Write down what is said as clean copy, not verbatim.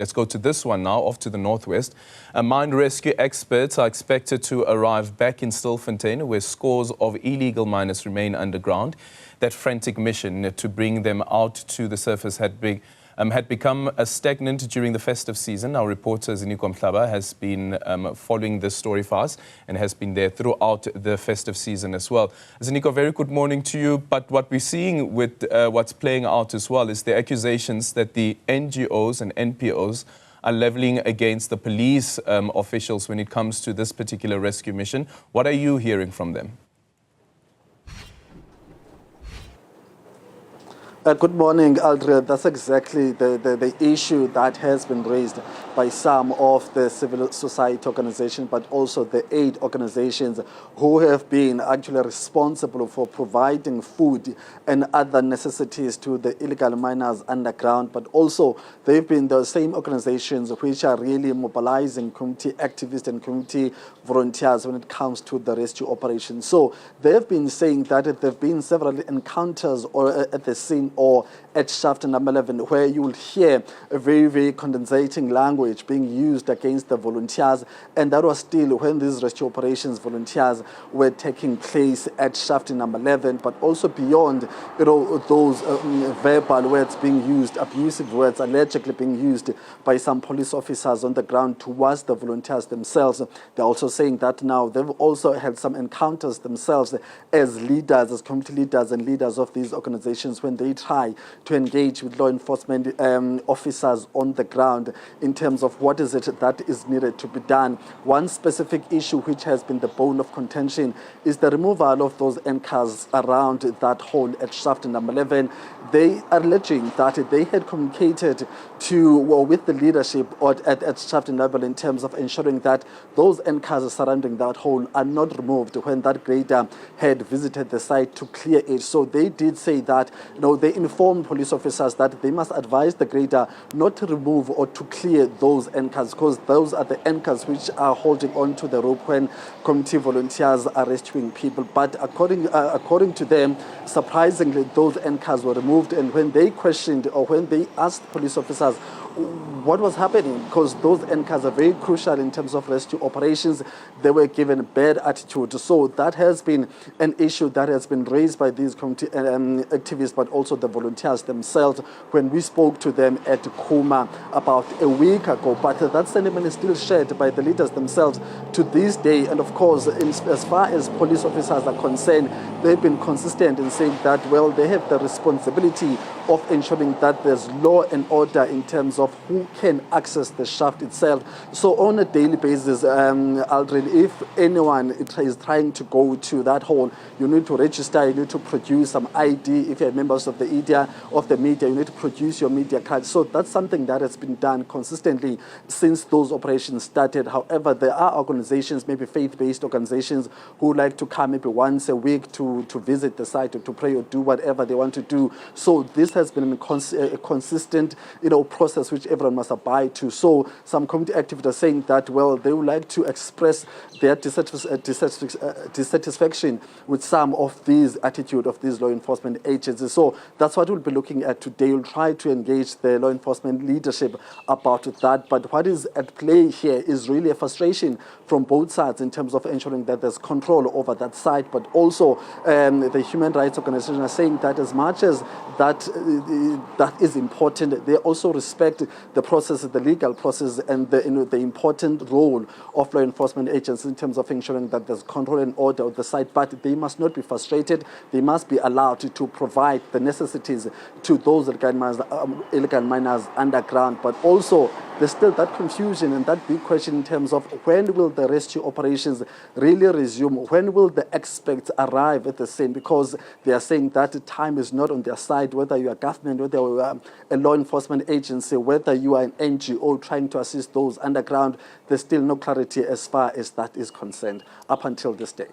Let's go to this one now, off to the northwest. Mine rescue experts are expected to arrive back in Stilfontein, where scores of illegal miners remain underground. That frantic mission to bring them out to the surface had become stagnant during the festive season. Our reporter Ziniko Mhlaba has been following this story for us and has been there throughout the festive season as well. Ziniko, very good morning to you. But what we're seeing with what's playing out as well is the accusations that the NGOs and NPOs are leveling against the police officials when it comes to this particular rescue mission. What are you hearing from them? Good morning, Aldred. That's exactly the issue that has been raised by some of the civil society organizations, but also the aid organizations who have been actually responsible for providing food and other necessities to the illegal miners underground. But also, they've been the same organizations which are really mobilizing community activists and community volunteers when it comes to the rescue operation. So they've been saying that there have been several encounters at the scene or at shaft number 11, where you will hear a very, very condensating language being used against the volunteers. And that was still when these rescue operations volunteers were taking place at shaft number 11, but also beyond, those verbal words being used, abusive words allegedly being used by some police officers on the ground towards the volunteers themselves. They're also saying that now they've also had some encounters themselves as leaders, as community leaders and leaders of these organizations when they try to engage with law enforcement officers on the ground in terms of what is it that is needed to be done. One specific issue which has been the bone of contention is the removal of those anchors around that hole at shaft number 11. They are alleging that they had communicated with the leadership at shaft level in terms of ensuring that those anchors surrounding that hole are not removed when that grader had visited the site to clear it. So they did say that they informed police officers that they must advise the grader not to remove or to clear those anchors, because those are the anchors which are holding on to the rope when community volunteers are rescuing people. But according to them, surprisingly, those anchors were removed. And when they questioned or when they asked police officers what was happening, because those anchors are very crucial in terms of rescue operations, they were given a bad attitude. So that has been an issue that has been raised by these community activists, but also the volunteers themselves when we spoke to them at Kuma about a week ago. But that sentiment is still shared by the leaders themselves to this day. And of course, as far as police officers are concerned, they've been consistent in saying that, well, they have the responsibility of ensuring that there's law and order in terms of who can access the shaft itself. So on a daily basis, Aldrin, if anyone is trying to go to that hole, you need to register, you need to produce some ID. If you're members of the media, you need to produce your media card. So that's something that has been done consistently since those operations started. However, there are organizations, maybe faith-based organizations, who like to come maybe once a week to visit the site or to pray or do whatever they want to do. So this has been a consistent process which everyone must abide to. So some community activists are saying that, well, they would like to express their dissatisfaction with some of these attitude of these law enforcement agencies. So that's what we'll be looking at today. We'll try to engage the law enforcement leadership about that. But what is at play here is really a frustration from both sides in terms of ensuring that there's control over that site. But also the human rights organizations are saying that as much as that is important, they also respect the process, the legal process, and the important role of law enforcement agencies in terms of ensuring that there's control and order of the site. But they must not be frustrated. They must be allowed to provide the necessities to those illegal miners underground. But also, there's still that confusion and that big question in terms of when will the rescue operations really resume? When will the experts arrive at the scene? Because they are saying that time is not on their side, whether you are government, whether you are a law enforcement agency, whether you are an NGO trying to assist those underground. There's still no clarity as far as that is concerned up until this day.